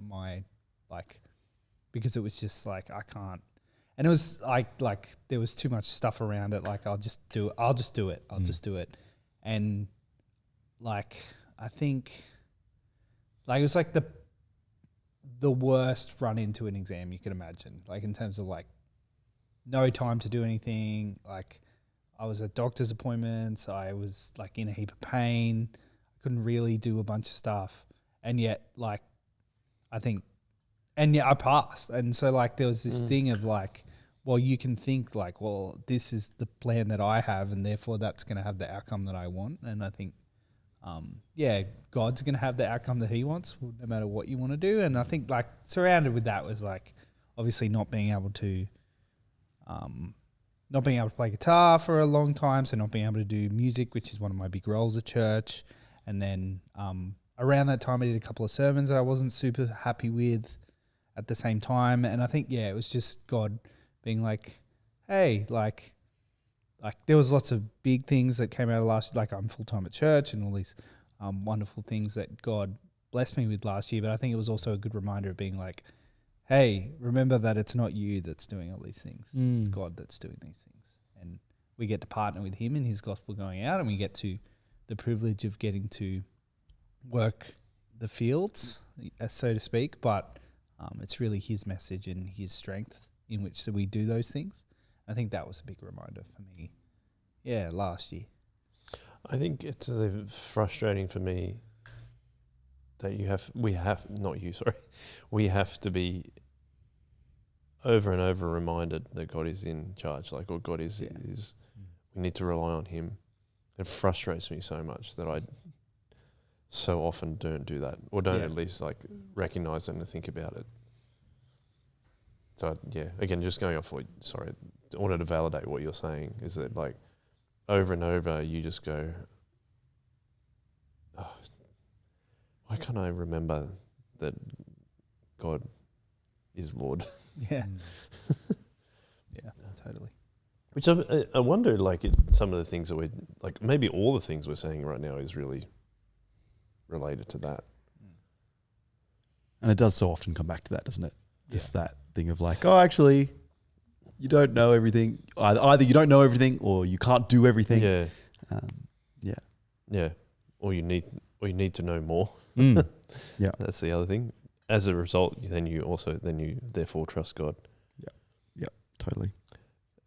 because it was just like, I can't. And it was like there was too much stuff around it. Like I'll just do it. And like, I think like it was like the worst run into an exam you could imagine. Like in terms of like no time to do anything. Like I was at doctor's appointments. I was like in a heap of pain. I couldn't really do a bunch of stuff. And yet like, I passed. And so like there was this thing of like, well, you can think like, well, this is the plan that I have and therefore that's going to have the outcome that I want. And I think God's going to have the outcome that he wants no matter what you want to do. And I think like surrounded with that was like obviously not being able to play guitar for a long time. So not being able to do music, which is one of my big roles at church. And then around that time I did a couple of sermons that I wasn't super happy with at the same time. And I think, it was just God being like, hey, like there was lots of big things that came out of last, like I'm full-time at church and all these wonderful things that God blessed me with last year. But I think it was also a good reminder of being like, hey, remember that it's not you that's doing all these things. It's God that's doing these things. And we get to partner with him in his gospel going out, and we get to the privilege of getting to work the fields, so to speak. But it's really his message and his strength in which we do those things. I think that was a big reminder for me, last year. I think it's frustrating for me that we have to be over and over reminded that God is in charge, like, or God is we need to rely on him. It frustrates me so much that I so often don't do that, or don't at least like recognize it and think about it. So again, just going off I wanted to validate what you're saying, is that like over and over you just go, why can't I remember that God is Lord? Yeah. Totally. Which I wonder, like some of the things that we're, like maybe all the things we're saying right now is really related to that. And it does so often come back to that, doesn't it? Just that thing of like, oh, actually, you don't know everything. Either you don't know everything or you can't do everything. Yeah. Yeah. Or you need to know more. Yeah. That's the other thing. As a result, then you therefore trust God. Yeah. Totally.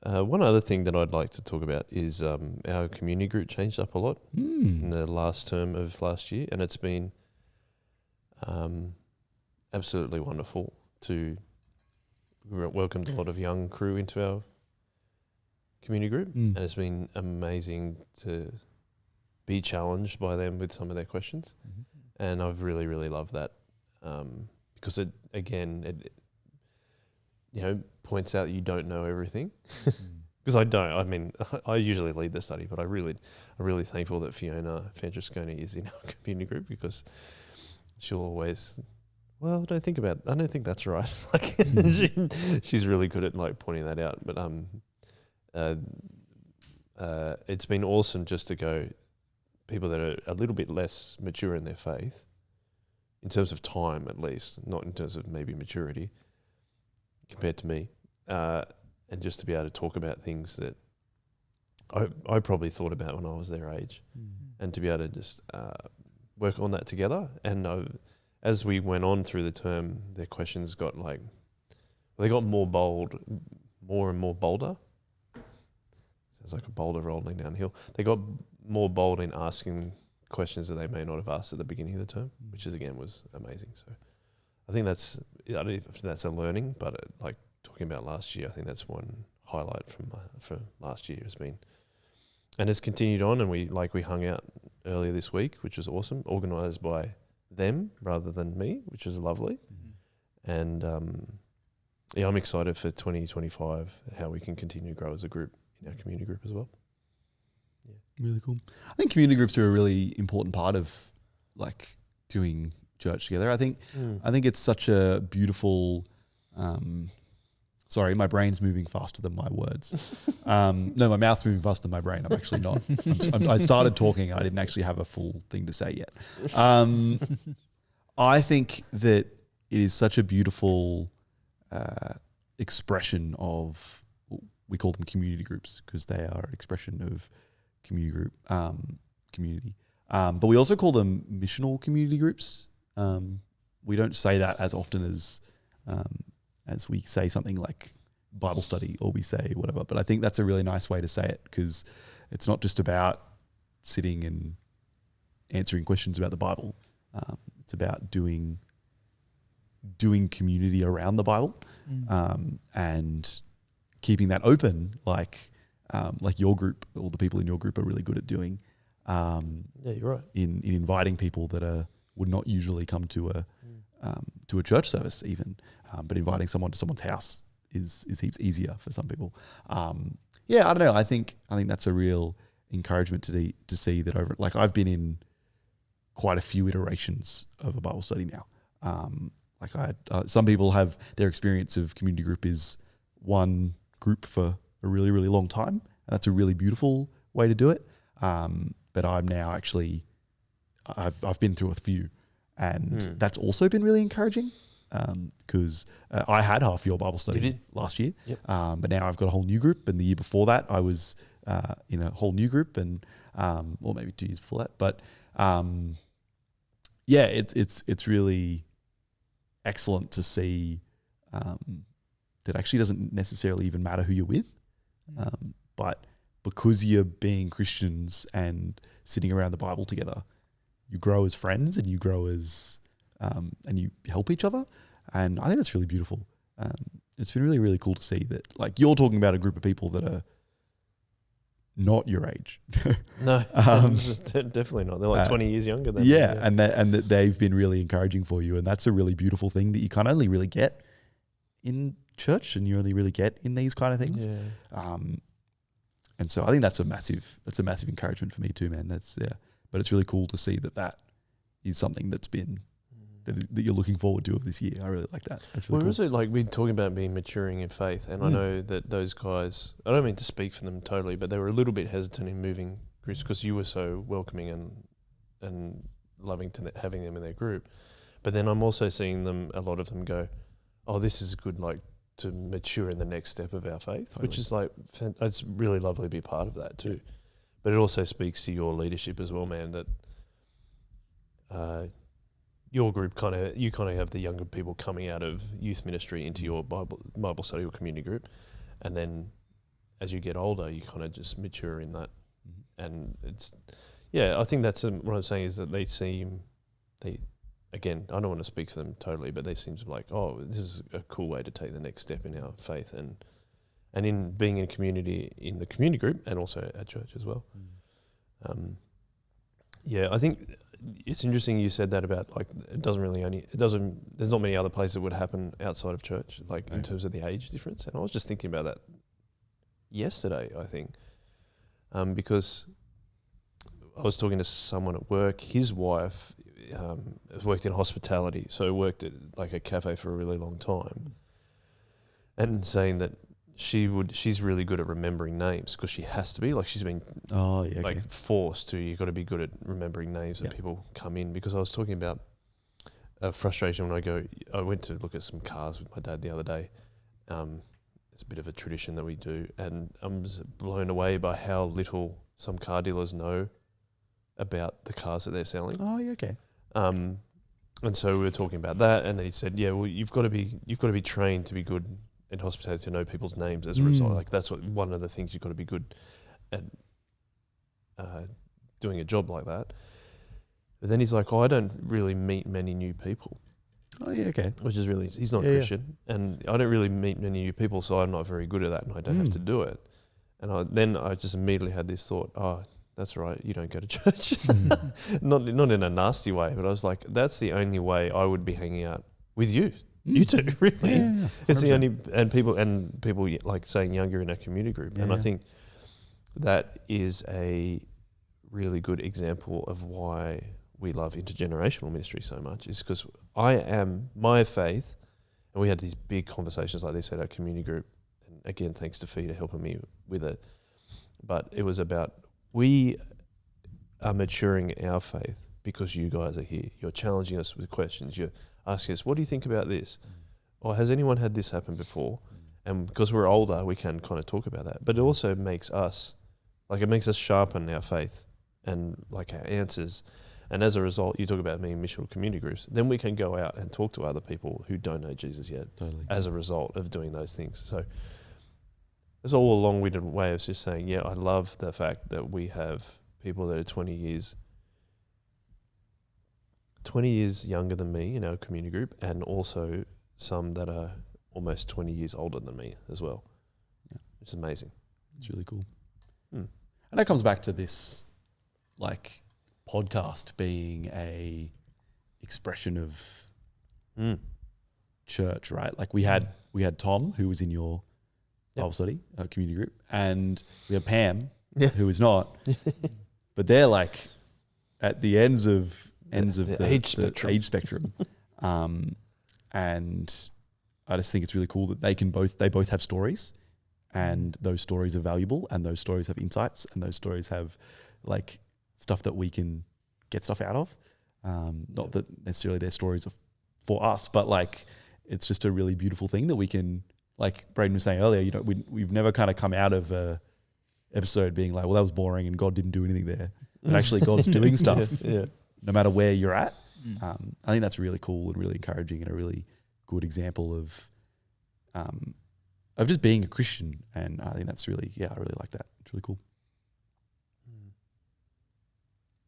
One other thing that I'd like to talk about is our community group changed up a lot in the last term of last year, and it's been absolutely wonderful to welcomed a lot of young crew into our community group, and it's been amazing to be challenged by them with some of their questions, and I've really, really loved that because it points out you don't know everything. Because I don't. I mean, I usually lead the study, but I'm really thankful that Fiona Fantrasconi is in our community group, because she'll always, I don't think that's right. Like she's really good at like pointing that out. But it's been awesome just to go, people that are a little bit less mature in their faith, in terms of time at least, not in terms of maybe maturity compared to me, and just to be able to talk about things that I probably thought about when I was their age, and to be able to just work on that together. And as we went on through the term, their questions got they got more and more bolder. Sounds like a boulder rolling downhill. They got more bold in asking questions that they may not have asked at the beginning of the term, which was amazing. So I think I don't know if that's a learning, but like talking about last year, I think that's one highlight from last year has been, and it's continued on. And we hung out earlier this week, which was awesome, organised by them rather than me, which was lovely. And I'm excited for 2025 how we can continue to grow as a group in our community group as well. Really cool. I think community groups are a really important part of like doing church together. I think it's such a beautiful. Sorry, my brain's moving faster than my words. No, my mouth's moving faster than my brain. I'm actually not. I started talking. I didn't actually have a full thing to say yet. I think that it is such a beautiful expression of. We call them community groups because they are an expression of community. But we also call them missional community groups. We don't say that as often as we say something like Bible study or we say whatever. But I think that's a really nice way to say it, because it's not just about sitting and answering questions about the Bible. It's about doing community around the Bible and keeping that open, like your group, all the people in your group are really good at doing. Yeah, you're right. in inviting people that would not usually come to a church service even, but inviting someone to someone's house is heaps easier for some people. Yeah, I don't know. I think that's a real encouragement to see that over. Like I've been in quite a few iterations of a Bible study now. Like some people have their experience of community group is one group for a really, really long time, and that's a really beautiful way to do it. But I'm now actually, I've been through a few, and that's also been really encouraging because I had half your Bible study last year, but now I've got a whole new group, and the year before that I was in a whole new group, and or maybe 2 years before that. But yeah, it's really excellent to see that actually doesn't necessarily even matter who you're with, but because you're being Christians and sitting around the Bible together, you grow as friends and you grow as and you help each other, and I think that's really beautiful. It's been really, really cool to see that. Like you're talking about a group of people that are not your age. No, definitely not. They're like 20 years younger than me. Yeah, and that they've been really encouraging for you, and that's a really beautiful thing that you can only really get in church, and you only really get in these kind of things. Yeah. And so I think that's a massive encouragement for me too, man. But it's really cool to see that is something that's been that you're looking forward to of this year. I really like that. That's really We're cool. also like we're talking about being maturing in faith, and I know that those guys. I don't mean to speak for them totally, but they were a little bit hesitant in moving groups because you were so welcoming and loving to having them in their group. But then I'm also seeing a lot of them go, "Oh, this is good, like to mature in the next step of our faith," which is like it's really lovely to be part of that too. But it also speaks to your leadership as well, man. That your group kind of have the younger people coming out of youth ministry into your Bible study or community group, and then as you get older, you kind of just mature in that. And it's I think that's what I'm saying is that again, I don't want to speak for them totally, but they seem like, oh, this is a cool way to take the next step in our faith, and in being in a community, in the community group, and also at church as well. I think it's interesting you said that about like there's not many other places that would happen outside of church, like in terms of the age difference. And I was just thinking about that yesterday, I think, because I was talking to someone at work. His wife has worked in hospitality, so worked at like a cafe for a really long time, and saying that she's really good at remembering names because she has to be, like she's been forced to. You've got to be good at remembering names that people come in. Because I was talking about a frustration when I went to look at some cars with my dad the other day. It's a bit of a tradition that we do, and I'm just blown away by how little some car dealers know about the cars that they're selling. Oh, yeah, okay. And so we were talking about that, and then he said, "Yeah, well, you've got to be trained to be good in hospitality, to know people's names as a result. Like that's one of the things you've got to be good at doing a job like that." But then he's like, "Oh, I don't really meet many new people." Oh, yeah, okay. Which is really, he's not Christian, and I don't really meet many new people, so I'm not very good at that, and I don't have to do it. And then I just immediately had this thought, oh, that's right, you don't go to church. Not in a nasty way, but I was like, that's the only way I would be hanging out with you. You two, really. Yeah, it's the only, and people like saying younger in a community group. And I think that is a really good example of why we love intergenerational ministry so much, is because my faith, and we had these big conversations like this at our community group, and again, thanks to Fee for helping me with it, but it was about, we are maturing our faith because you guys are here. You're challenging us with questions. You're asking us, what do you think about this? Or has anyone had this happen before? And because we're older, we can kind of talk about that. But it also makes us sharpen our faith and like our answers. And as a result, you talk about being missional community groups, then we can go out and talk to other people who don't know Jesus yet as a result of doing those things. So it's all a long-winded way of just saying, I love the fact that we have people that are 20 years younger than me in our community group, and also some that are almost 20 years older than me as well. Yeah. Which is amazing. It's really cool. And that comes back to this like podcast being a expression of church, right? Like we had Tom, who was in your Bible study community group, and we have Pam, who is not, but they're like at the ends of the age spectrum, and I just think it's really cool that they both have stories, and those stories are valuable, and those stories have insights, and those stories have like stuff that we can get stuff out of. Not that necessarily their stories are for us, but like it's just a really beautiful thing that we can, like Braden was saying earlier, we've never kind of come out of a episode being like, well, that was boring and God didn't do anything there. But actually God's doing stuff no matter where you're at. I think that's really cool and really encouraging and a really good example of just being a Christian. And I think that's really, I really like that. It's really cool.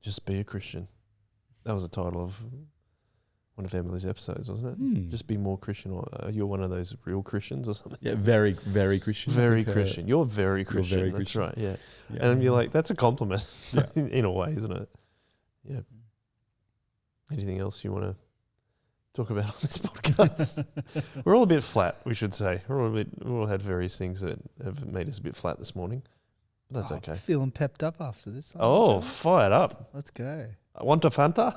Just be a Christian. That was the title of one of Emily's episodes, wasn't it? Just be more Christian. Or you're one of those real Christians or something. Yeah, very, very Christian. Very Christian. You're very Christian. That's Christian. right. Yeah. And you're like, that's a compliment in a way, isn't it? Yeah. Anything else you want to talk about on this podcast? We're all a bit flat, we should say. We all had various things that have made us a bit flat this morning. But that's okay. Feeling pepped up after this. Oh, fired up. Let's go. Wanta Fanta?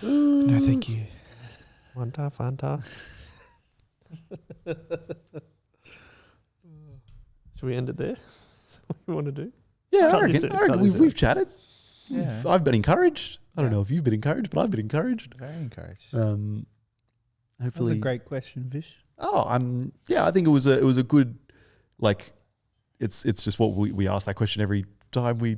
No, thank you. Wanta Fanta. Should we end it there? Is that what you want to do? Yeah, I reckon we've chatted. Yeah. I've been encouraged. I don't know if you've been encouraged, but I've been encouraged. Very encouraged. Hopefully, That was a great question, Vish. I think it was a good, like, it's just what we ask that question every time we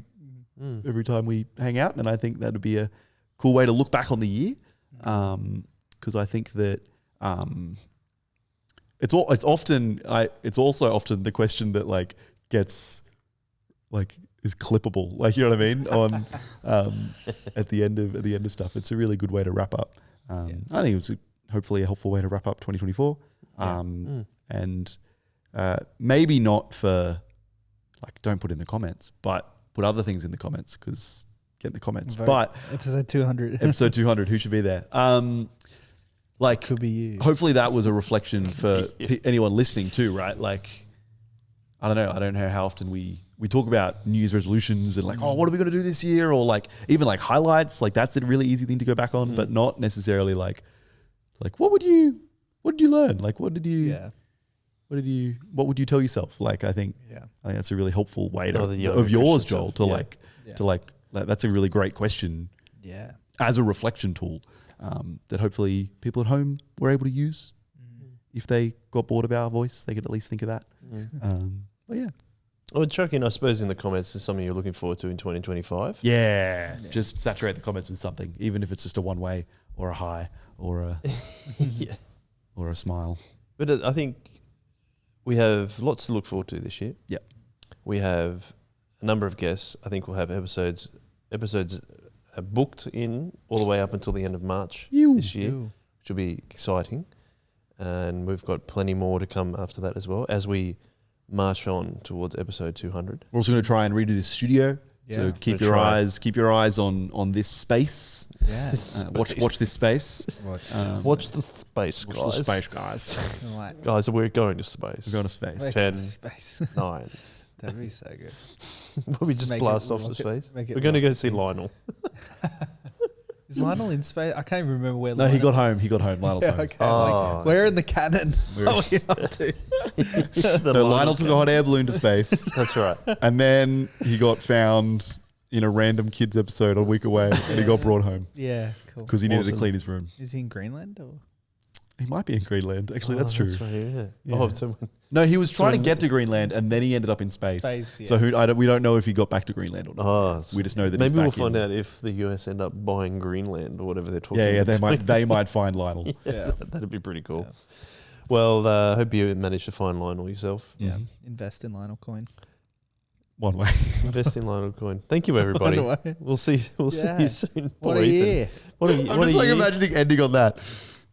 hang out, and I think that'd be a cool way to look back on the year, because I think that it's also often the question that like gets like is clippable, like, you know what I mean, on at the end of stuff. It's a really good way to wrap up. I think it was hopefully a helpful way to wrap up 2024, and maybe not for like, don't put in the comments, but put other things in the comments, because get in the comments. Vote. But episode 200. episode 200, who should be there? Like, Could be you. Hopefully that was a reflection for anyone listening too, right? Like, I don't know how often we talk about New Year's resolutions and like, oh, what are we going to do this year? Or like, even like highlights, like that's a really easy thing to go back on, but not necessarily like what would you learn? Like, what would you tell yourself? Like, I think that's a really helpful way of yours, Joel, to that's a really great question. Yeah. As a reflection tool, that hopefully people at home were able to use. If they got bored of our voice, they could at least think of that. But yeah. I would chuck in, I suppose, in the comments is something you're looking forward to in 2025. Yeah. Just saturate the comments with something, even if it's just a one way or a hi or a or a smile. But I think we have lots to look forward to this year. Yeah. We have a number of guests. I think we'll have episodes booked in all the way up until the end of March this year, which will be exciting. And we've got plenty more to come after that as well, as we march on towards episode 200. We're also going to try and redo this studio. So keep your eyes on this space. Yeah. Watch this space. Watch the space, guys. Watch the space, guys. Guys, we're going to space. We're going to space. 10, Space. 9. That'd be so good. Will we just Make blast it off to rocket- space? make it We're going to go rocket. see Lionel. Is Lionel in space? I can't even remember where. No, he got home. Lionel's home. Okay. Oh. Like, where in the cannon are we up to? No, Lionel took a hot air balloon to space, That's right. and then he got found in a random kids episode a week away, and he got brought home Yeah, cool. because he needed to Awesome. clean his room. Is he in Greenland or? He might be in Greenland. Actually, that's true. That's right, yeah. Yeah. Oh, so No, he was trying to in- get to Greenland, and then he ended up in space. Space, yeah. So we don't know if he got back to Greenland or not. so We just know that maybe he's we'll back find in. out if the US end up buying Greenland or whatever they're talking Yeah, about. they might find Lionel. Yeah. That'd be pretty cool. Well, I hope you managed to find Lionel yourself. Yeah. Mhm. Invest in Lionel coin. One way. Invest in Lionel coin. Thank you, everybody. Wonder why. We'll see Yeah. you soon. What Poor a Ethan. year. What a I'm what just a like year. imagining ending on that.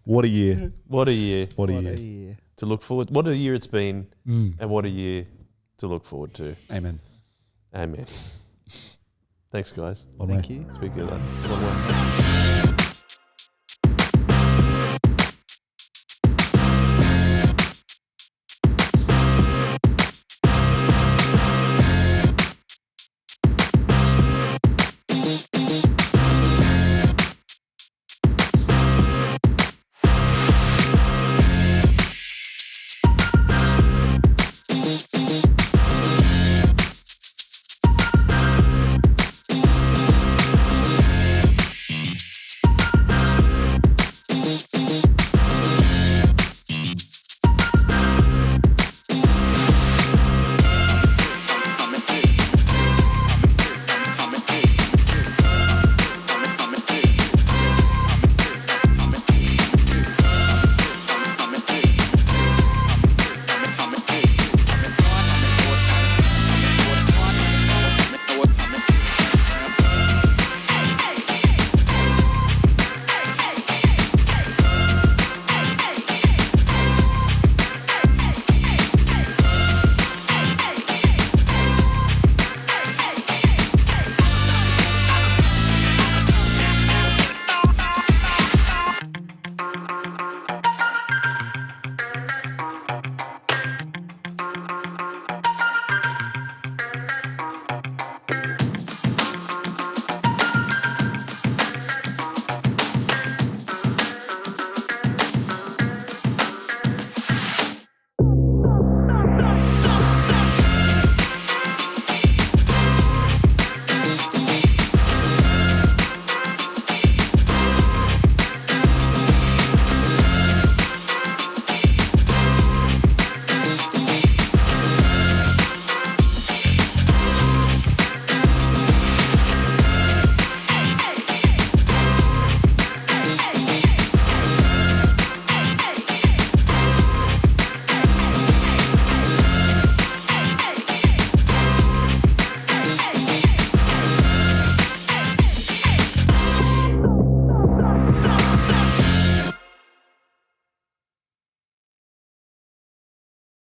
What a year. What a year What a What year. a year. to look forward. What a year it's been, Mm. and what a year to look forward to. Amen. Amen. Thanks, guys. On Thank way. you. Speak to you later. Good luck.